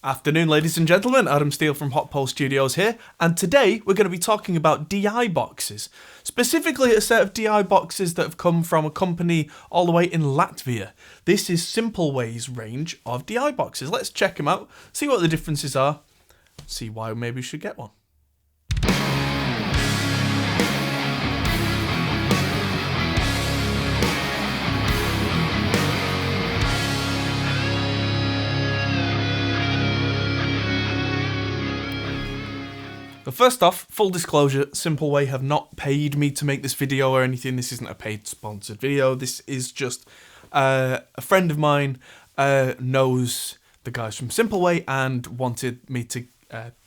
Afternoon, ladies and gentlemen. Adam Steele from Hot Pole Studios here, and today we're going to be talking about DI boxes. Specifically, a set of DI boxes that have come from a company all the way in Latvia. This is Simpleway's range of DI boxes. Let's check them out, see what the differences are, see why maybe we should get one. But first off, full disclosure, Simpleway have not paid me to make this video or anything. This isn't a paid sponsored video. This is just a friend of mine knows the guys from Simpleway and wanted me to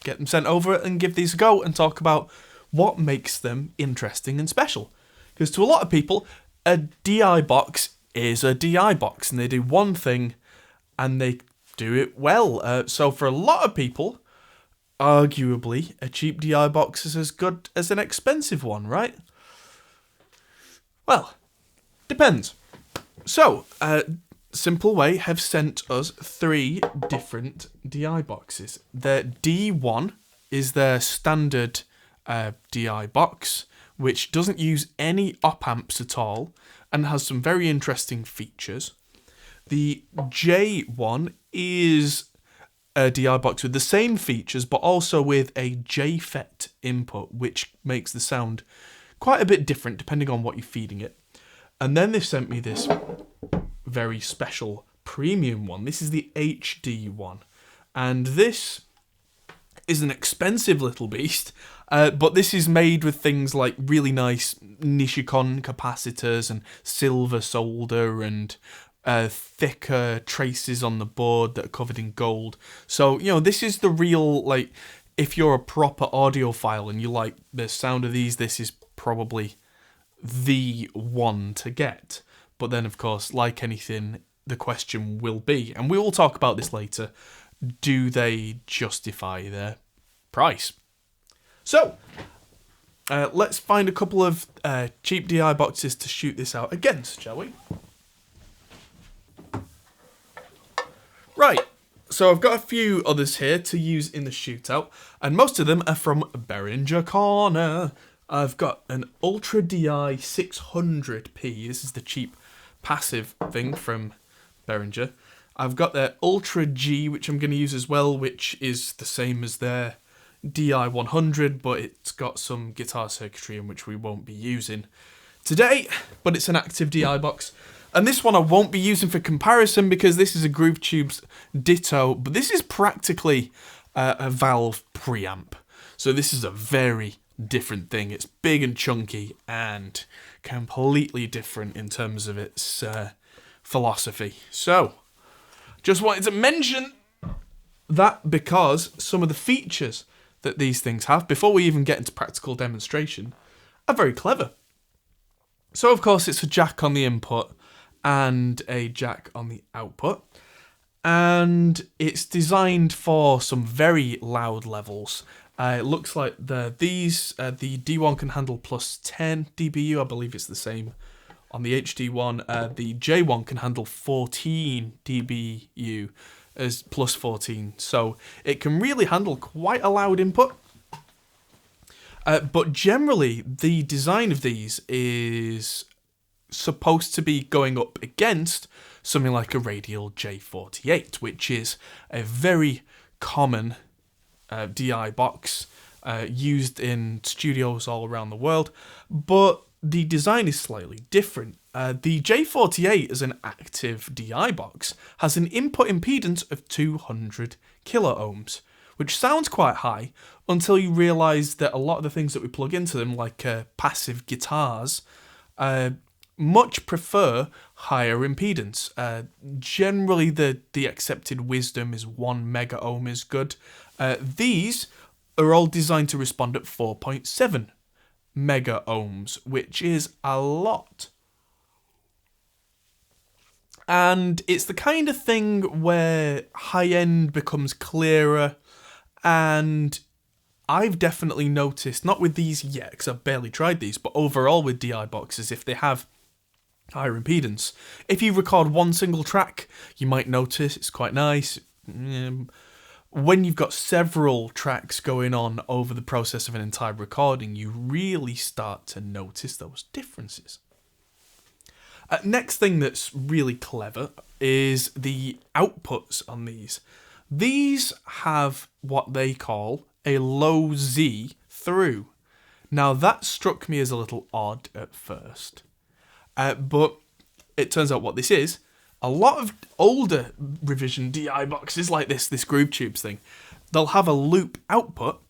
get them sent over and give these a go and talk about what makes them interesting and special. Because to a lot of people, a DI box is a DI box and they do one thing and they do it well. So for a lot of people, arguably, a cheap DI box is as good as an expensive one, right? Well, depends. So, Simpleway have sent us 3 different DI boxes. Their D1 is their standard DI box, which doesn't use any op-amps at all and has some very interesting features. The J1 is a DI box with the same features, but also with a JFET input, which makes the sound quite a bit different depending on what you're feeding it. And then they've sent me this very special premium one. This is the HD one. And this is an expensive little beast, but this is made with things like really nice Nishikon capacitors and silver solder and thicker traces on the board that are covered in gold. So, you know, this is the real, like, if you're a proper audiophile and you like the sound of these, this is probably the one to get. But then, of course, like anything, the question will be, and we will talk about this later, do they justify their price? So, let's find a couple of cheap DI boxes to shoot this out against, shall we? Right, so I've got a few others here to use in the shootout, and most of them are from Behringer Corner. I've got an Ultra DI 600p, this is the cheap passive thing from Behringer. I've got their Ultra G, which I'm going to use as well, which is the same as their DI 100, but it's got some guitar circuitry in which we won't be using today, but it's an active DI box. And this one I won't be using for comparison because this is a Groove Tubes Ditto, but this is practically a Valve preamp. So this is a very different thing. It's big and chunky and completely different in terms of its philosophy. So, just wanted to mention that because some of the features that these things have, before we even get into practical demonstration, are very clever. So, of course, it's a jack on the input and a jack on the output, and it's designed for some very loud levels. It looks like the D1 can handle plus 10 dBu, I believe it's the same on the HD one. The J1 can handle 14 dBu as plus 14, so it can really handle quite a loud input. But generally, the design of these is supposed to be going up against something like a Radial J48, which is a very common DI box used in studios all around the world, but the design is slightly different. The J48 as an active DI box has an input impedance of 200 kilo ohms, which sounds quite high until you realise that a lot of the things that we plug into them, like passive guitars, much prefer higher impedance. Generally, the accepted wisdom is 1 mega ohm is good. These are all designed to respond at 4.7 mega ohms, which is a lot. And it's the kind of thing where high end becomes clearer, and I've definitely noticed, not with these yet, because I've barely tried these, but overall with DI boxes, if they have higher impedance. If you record one single track, you might notice it's quite nice. when you've got several tracks going on over the process of an entire recording, you really start to notice those differences. Next thing that's really clever is the outputs on these. These have what they call a low Z through. Now that struck me as a little odd at first, but it turns out what this is. A lot of older revision DI boxes like this Groove Tubes thing, they'll have a loop output,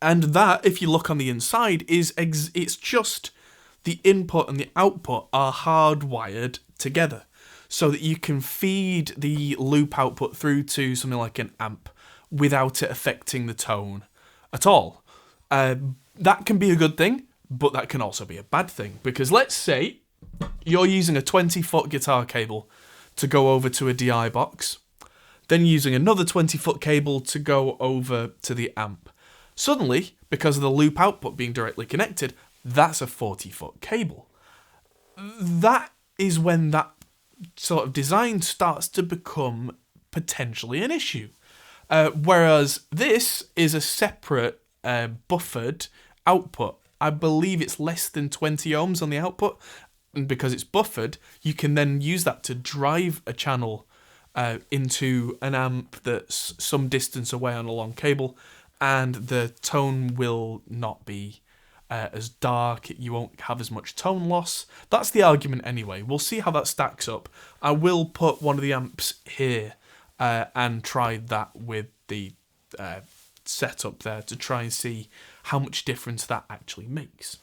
and that, if you look on the inside, it's just the input and the output are hardwired together so that you can feed the loop output through to something like an amp without it affecting the tone at all. That can be a good thing, but that can also be a bad thing, because let's say you're using a 20-foot guitar cable to go over to a DI box, then using another 20-foot cable to go over to the amp. Suddenly, because of the loop output being directly connected, that's a 40-foot cable. That is when that sort of design starts to become potentially an issue. Whereas this is a separate buffered output. I believe it's less than 20 ohms on the output, and because it's buffered, you can then use that to drive a channel into an amp that's some distance away on a long cable, and the tone will not be as dark. You won't have as much tone loss. That's the argument anyway. We'll see how that stacks up. I will put one of the amps here and try that with the setup there to try and see how much difference that actually makes.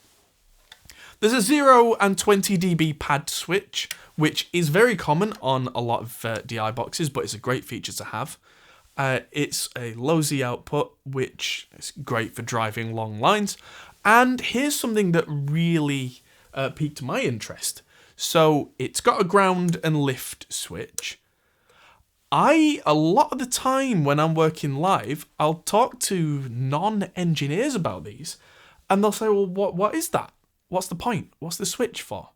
There's a 0 and 20 dB pad switch, which is very common on a lot of DI boxes, but it's a great feature to have. It's a low Z output, which is great for driving long lines. And here's something that really piqued my interest. So it's got a ground and lift switch. A lot of the time when I'm working live, I'll talk to non-engineers about these, and they'll say, well, what is that? What's the point? What's the switch for?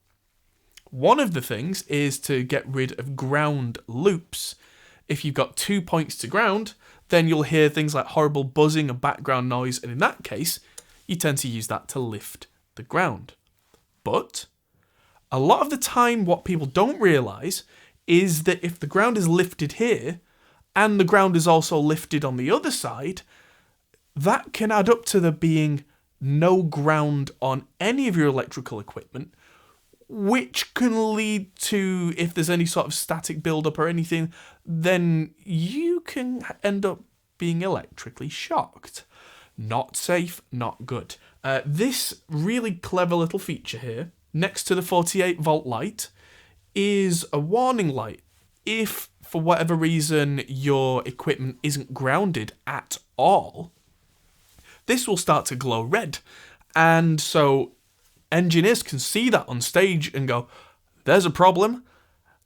One of the things is to get rid of ground loops. If you've got 2 points to ground, then you'll hear things like horrible buzzing and background noise, and in that case, you tend to use that to lift the ground. But a lot of the time, what people don't realise is that if the ground is lifted here, and the ground is also lifted on the other side, that can add up to there being no ground on any of your electrical equipment, which can lead to, if there's any sort of static buildup or anything, then you can end up being electrically shocked. Not safe, not good. This really clever little feature here, next to the 48-volt light, is a warning light. If, for whatever reason, your equipment isn't grounded at all, this will start to glow red. And so engineers can see that on stage and go, there's a problem,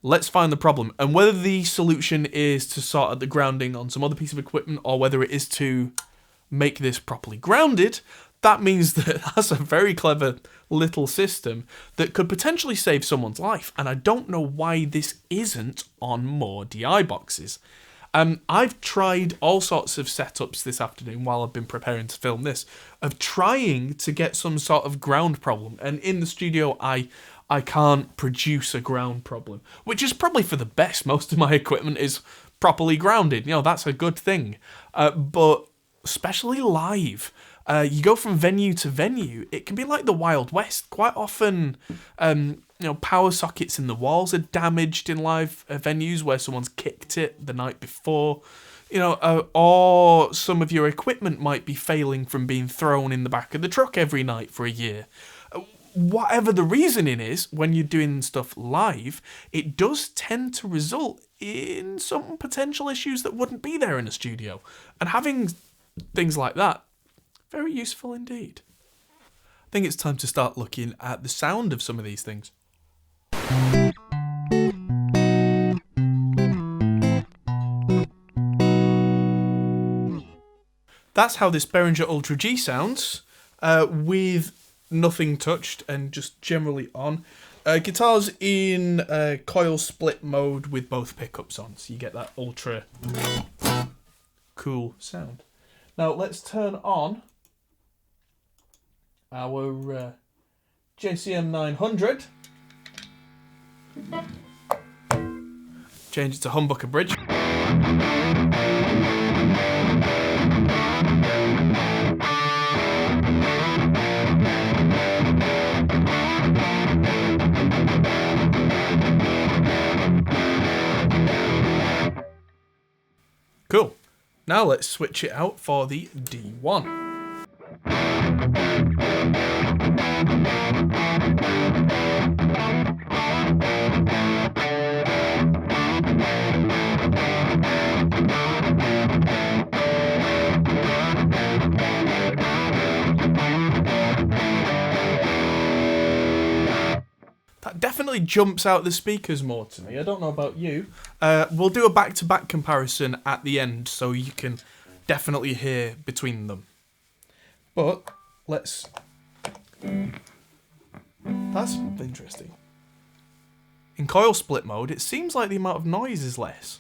let's find the problem. And whether the solution is to sort out the grounding on some other piece of equipment, or whether it is to make this properly grounded, that means that that's a very clever little system that could potentially save someone's life. And I don't know why this isn't on more DI boxes. I've tried all sorts of setups this afternoon while I've been preparing to film this, of trying to get some sort of ground problem. And in the studio, I can't produce a ground problem, which is probably for the best. Most of my equipment is properly grounded. You know, that's a good thing. But especially live, you go from venue to venue, it can be like the Wild West. Quite often, power sockets in the walls are damaged in live venues where someone's kicked it the night before, or some of your equipment might be failing from being thrown in the back of the truck every night for a year. Whatever the reasoning is, when you're doing stuff live, it does tend to result in some potential issues that wouldn't be there in a studio. And having things like that, very useful indeed. I think it's time to start looking at the sound of some of these things. That's how this Behringer Ultra G sounds, with nothing touched and just generally on. Guitar's in coil split mode with both pickups on, so you get that ultra cool sound. Now let's turn on our JCM 900. Change it to humbucker bridge. Cool. Now let's switch it out for the D1. That definitely jumps out the speakers more to me. I don't know about you. We'll do a back-to-back comparison at the end so you can definitely hear between them. But let's... That's interesting. In coil split mode, it seems like the amount of noise is less.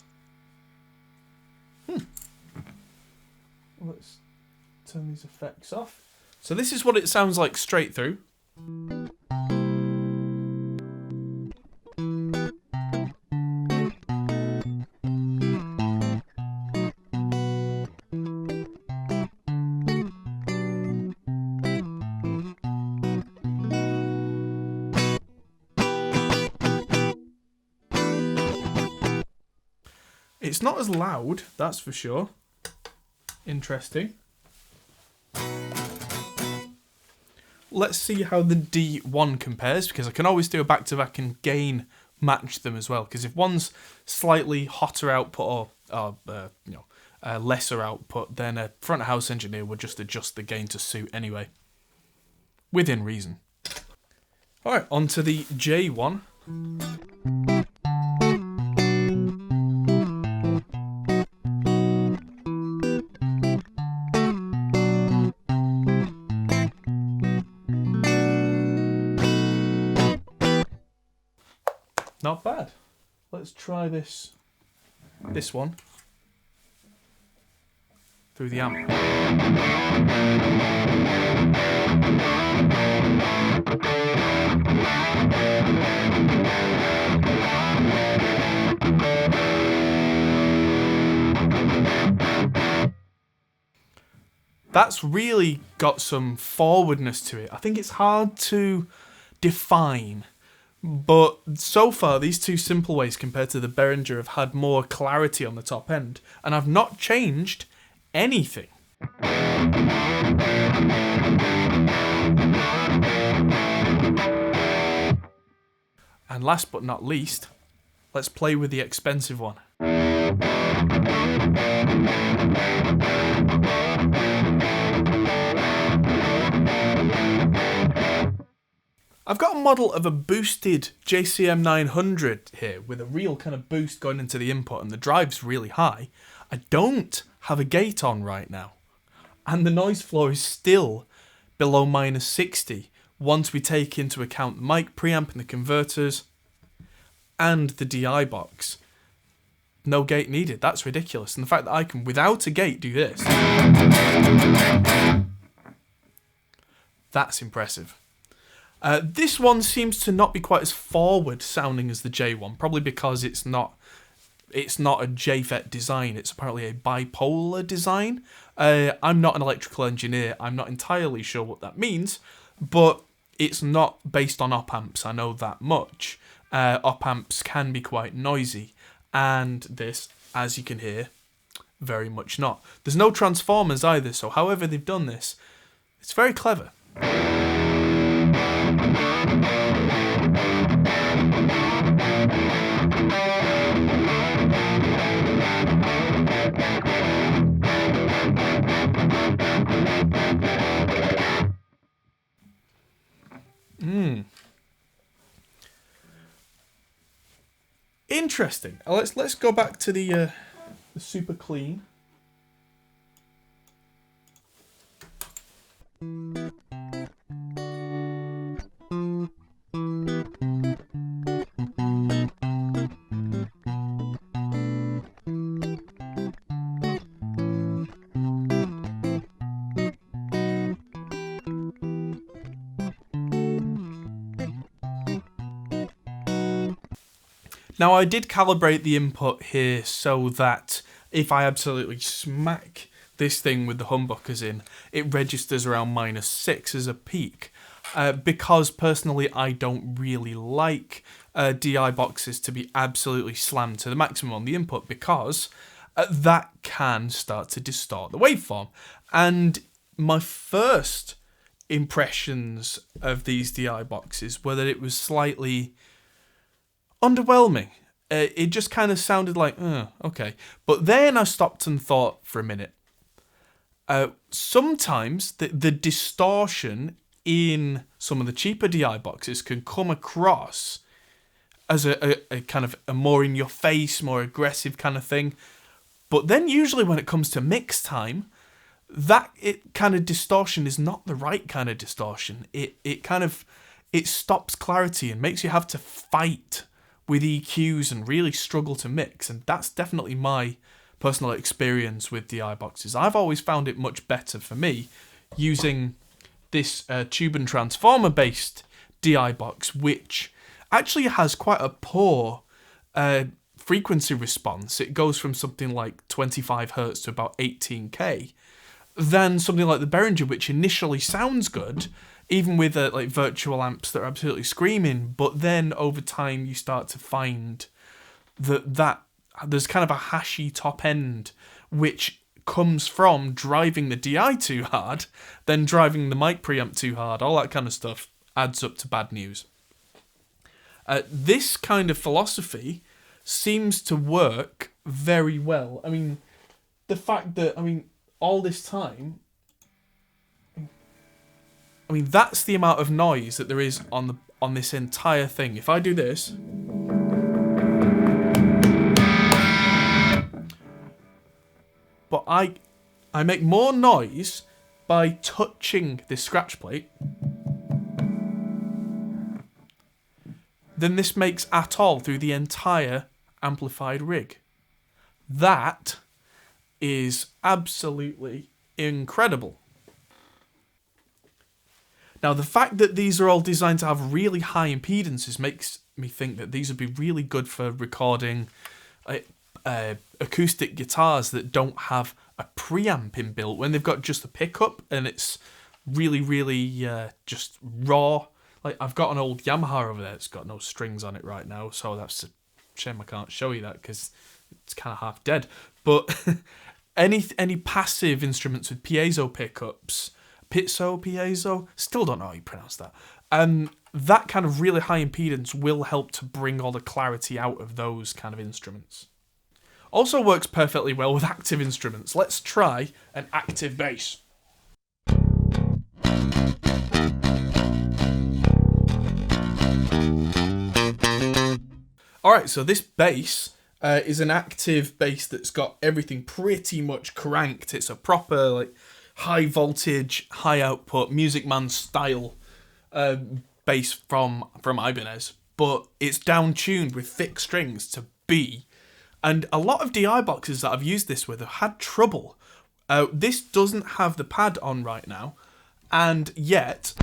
Let's turn these effects off. So this is what it sounds like straight through. It's not as loud, that's for sure. Interesting. Let's see how the D1 compares, because I can always do a back-to-back and gain match them as well. Because if one's slightly hotter output or lesser output, then a front of house engineer would just adjust the gain to suit anyway, within reason. All right, on to the J1. Not bad. Let's try this one through the amp. That's really got some forwardness to it. I think it's hard to define. But so far, these two simple ways compared to the Behringer have had more clarity on the top end, and I've not changed anything. And last but not least, let's play with the expensive one. I've got a model of a boosted JCM 900 here with a real kind of boost going into the input, and the drive's really high. I don't have a gate on right now, and the noise floor is still below -60 once we take into account the mic preamp and the converters and the DI box. No gate needed. That's ridiculous. And the fact that I can, without a gate, do this, that's impressive. This one seems to not be quite as forward sounding as the J1, probably because it's not a JFET design. It's apparently a bipolar design. I'm not an electrical engineer. I'm not entirely sure what that means, but it's not based on op amps. I know that much. Op amps can be quite noisy, and this, as you can hear, very much not. There's no transformers either, so however they've done this, it's very clever. Interesting. Let's go back to the super clean. Now, I did calibrate the input here so that if I absolutely smack this thing with the humbuckers in, it registers around -6 as a peak. Because personally I don't really like DI boxes to be absolutely slammed to the maximum on the input, because that can start to distort the waveform. And my first impressions of these DI boxes were that it was slightly underwhelming. It just kind of sounded like, okay. But then I stopped and thought for a minute. Sometimes the distortion in some of the cheaper DI boxes can come across as a kind of a more in your face, more aggressive kind of thing. But then usually when it comes to mix time, that kind of distortion is not the right kind of distortion. It stops clarity and makes you have to fight with EQs and really struggle to mix. And that's definitely my personal experience with DI boxes. I've always found it much better for me using this tube and transformer based DI box, which actually has quite a poor frequency response. It goes from something like 25 Hz to about 18K, than something like the Behringer, which initially sounds good, even with like virtual amps that are absolutely screaming, but then over time you start to find that there's kind of a hashy top end, which comes from driving the DI too hard, then driving the mic preamp too hard. All that kind of stuff adds up to bad news. This kind of philosophy seems to work very well. I mean, the fact that, all this time, that's the amount of noise that there is on this entire thing. If I do this, but I make more noise by touching this scratch plate than this makes at all through the entire amplified rig. That is absolutely incredible. Now, the fact that these are all designed to have really high impedances makes me think that these would be really good for recording acoustic guitars that don't have a preamp inbuilt, when they've got just a pickup and it's really, really just raw. Like, I've got an old Yamaha over there that's got no strings on it right now, so that's a shame I can't show you that because it's kind of half dead. But any passive instruments with piezo pickups, piezo, still don't know how you pronounce that. That kind of really high impedance will help to bring all the clarity out of those kind of instruments. Also works perfectly well with active instruments. Let's try an active bass. Alright, so this bass is an active bass that's got everything pretty much cranked. It's a proper, like, high voltage, high output, Music Man style bass from Ibanez, but it's down tuned with thick strings to B. And a lot of DI boxes that I've used this with have had trouble. This doesn't have the pad on right now, and yet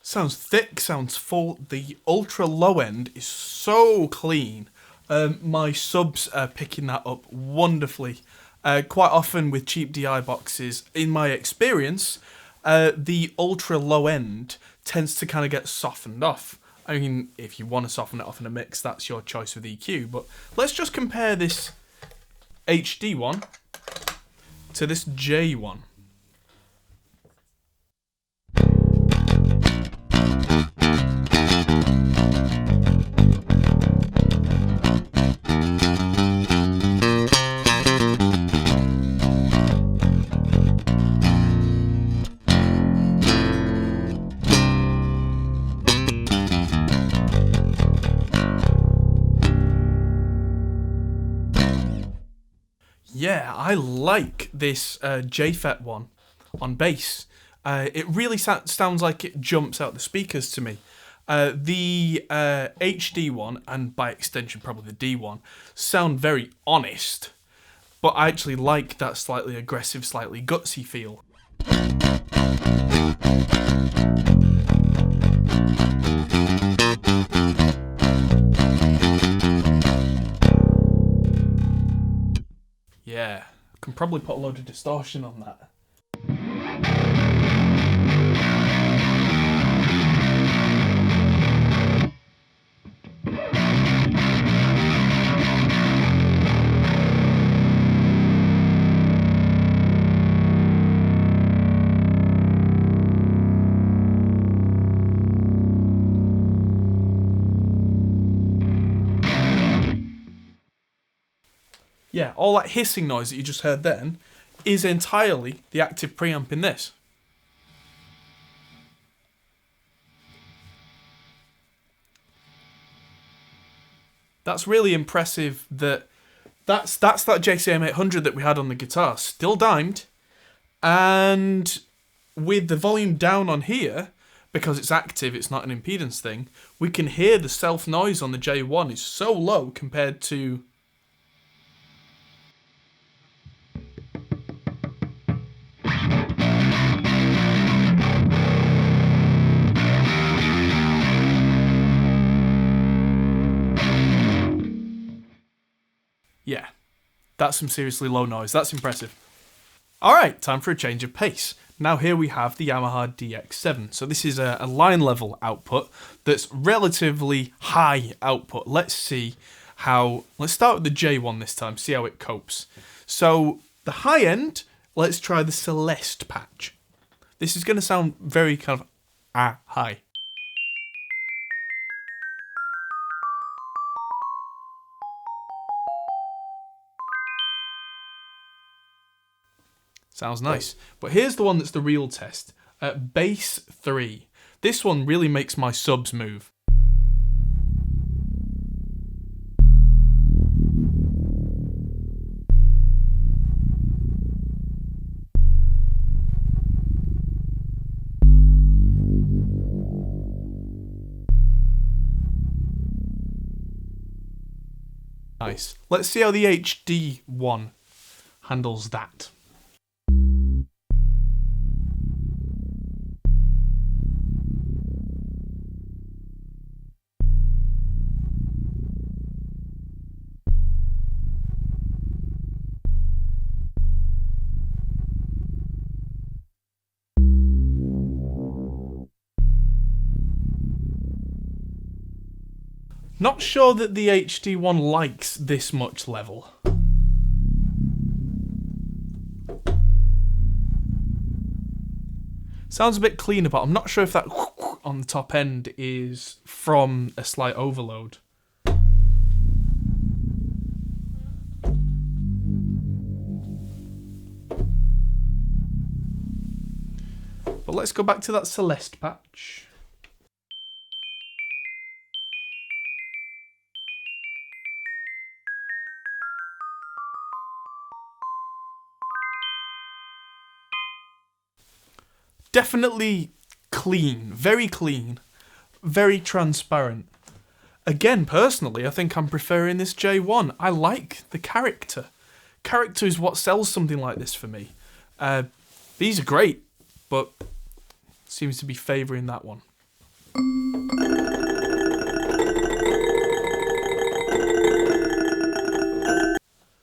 sounds thick, sounds full. The ultra low end is so clean. My subs are picking that up wonderfully. Quite often with cheap DI boxes, in my experience, the ultra low end tends to kind of get softened off. I mean, if you want to soften it off in a mix, that's your choice with EQ. But let's just compare this HD one to this J one. Yeah, I like this JFET one on bass. It really sounds like it jumps out the speakers to me. The HD one, and by extension probably the D one, sound very honest, but I actually like that slightly aggressive, slightly gutsy feel. Yeah, can probably put a load of distortion on that. Yeah, all that hissing noise that you just heard then is entirely the active preamp in this. That's really impressive that's that JCM 800 that we had on the guitar, still dimed, and with the volume down on here, because it's active, it's not an impedance thing, we can hear the self noise on the J1 is so low compared to... Yeah, that's some seriously low noise. That's impressive. Alright, time for a change of pace. Now here we have the Yamaha DX7. So this is a line level output that's relatively high output. Let's see how... Let's start with the J1 this time, see how it copes. So the high end, let's try the Celeste patch. This is going to sound very kind of high. Sounds nice. But here's the one that's the real test. Bass 3. This one really makes my subs move. Nice. Let's see how the HD one handles that. Not sure that the HD one likes this much level. Sounds a bit cleaner, but I'm not sure if that on the top end is from a slight overload. But let's go back to that Celeste patch. Definitely clean, very transparent. Again, personally, I think I'm preferring this J1. I like the character. Character is what sells something like this for me. These are great, but seems to be favouring that one.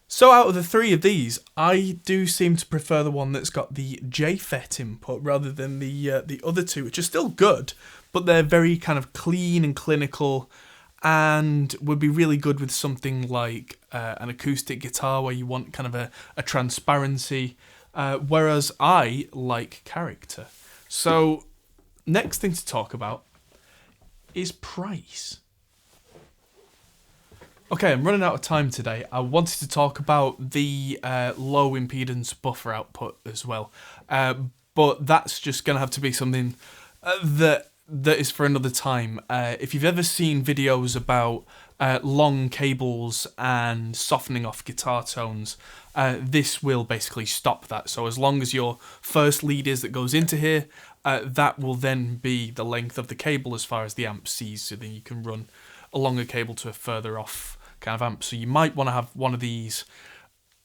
So out of the three of these, I do seem to prefer the one that's got the JFET input rather than the other two, which are still good, but they're very kind of clean and clinical, and would be really good with something like an acoustic guitar where you want kind of a transparency, whereas I like character. So next thing to talk about is price. Okay, I'm running out of time today. I wanted to talk about the low impedance buffer output as well, but that's just going to have to be something that is for another time. If you've ever seen videos about long cables and softening off guitar tones, this will basically stop that. So as long as your first lead is that goes into here, that will then be the length of the cable as far as the amp sees, so then you can run a longer cable to a further off kind of amp. So you might want to have one of these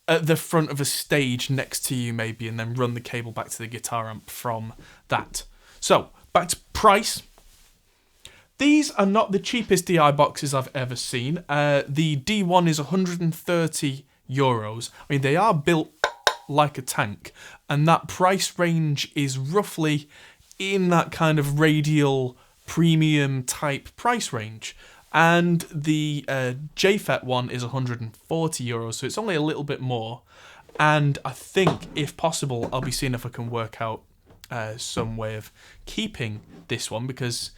at the front of a stage next to you maybe, and then run the cable back to the guitar amp from that. So, back to price. These are not the cheapest DI boxes I've ever seen. The D1 is €130. I mean, they are built like a tank, and that price range is roughly in that kind of radial premium type price range. And the JFET one is €140, so it's only a little bit more. And I think, if possible, I'll be seeing if I can work out some way of keeping this one, because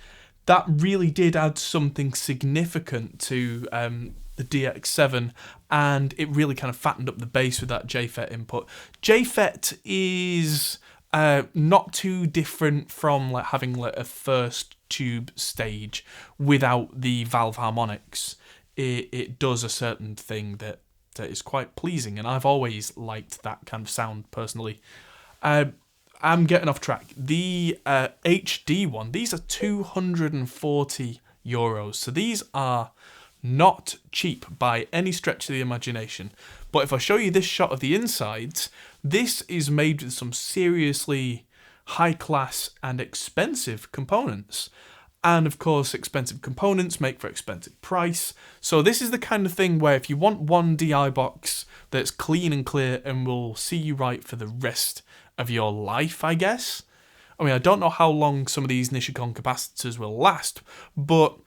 that really did add something significant to the DX7, and it really kind of fattened up the bass with that JFET input. JFET is not too different from like having like a first tube stage without the valve harmonics. It does a certain thing that is quite pleasing, and I've always liked that kind of sound personally. I'm getting off track. The HD one, these are €240, so these are not cheap by any stretch of the imagination. But if I show you this shot of the insides, this is made with some seriously high class and expensive components. And of course, expensive components make for expensive price. So this is the kind of thing where if you want one DI box that's clean and clear and will see you right for the rest of your life, I guess. I mean, I don't know how long some of these Nishikon capacitors will last, but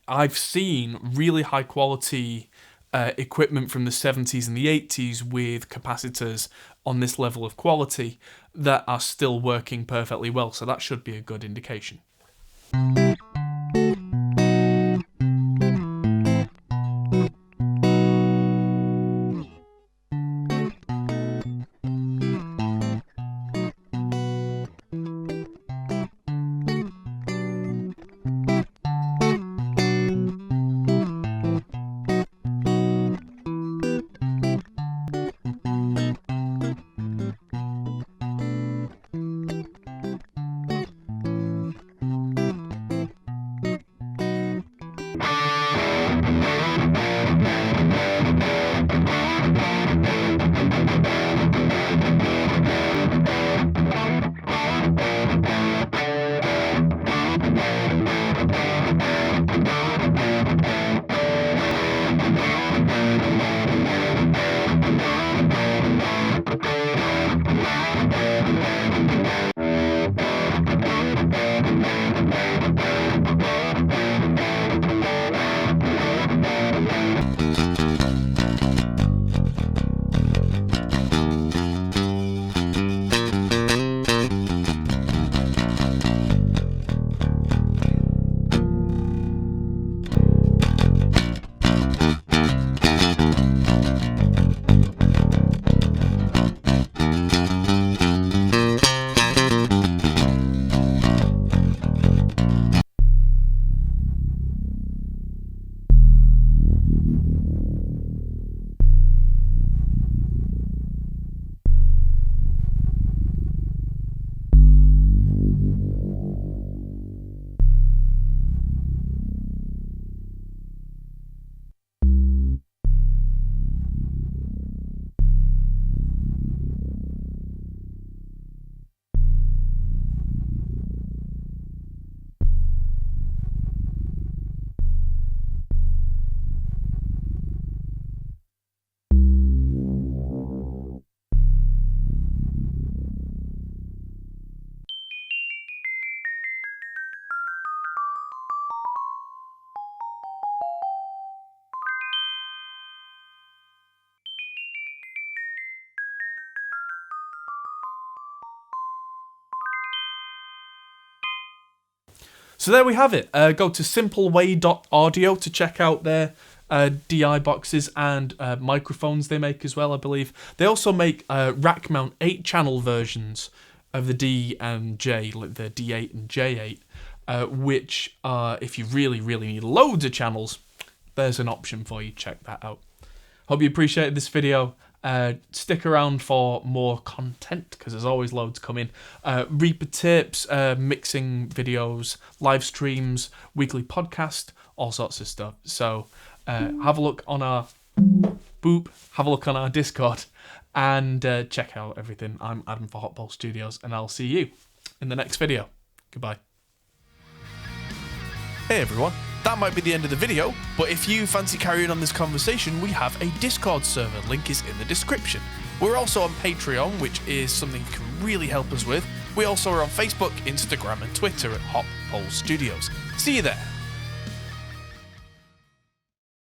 I've seen really high quality equipment from the 70s and the 80s with capacitors on this level of quality that are still working perfectly well, so that should be a good indication. So there we have it. Go to simpleway.audio to check out their DI boxes and microphones they make as well, I believe. They also make rack mount 8-channel versions of the D and J, like the D8 and J8, which if you really, really need loads of channels, there's an option for you. Check that out. Hope you appreciated this video. Stick around for more content because there's always loads coming. Reaper tips, mixing videos, live streams, weekly podcast, all sorts of stuff. So have a look on our Discord and check out everything. I'm Adam for Hot Ball Studios, and I'll see you in the next video. Goodbye. Hey everyone, that might be the end of the video, but if you fancy carrying on this conversation, we have a Discord server, link is in the description. We're also on Patreon, which is something you can really help us with. We also are on Facebook, Instagram and Twitter at Hot Ball Studios. See you there.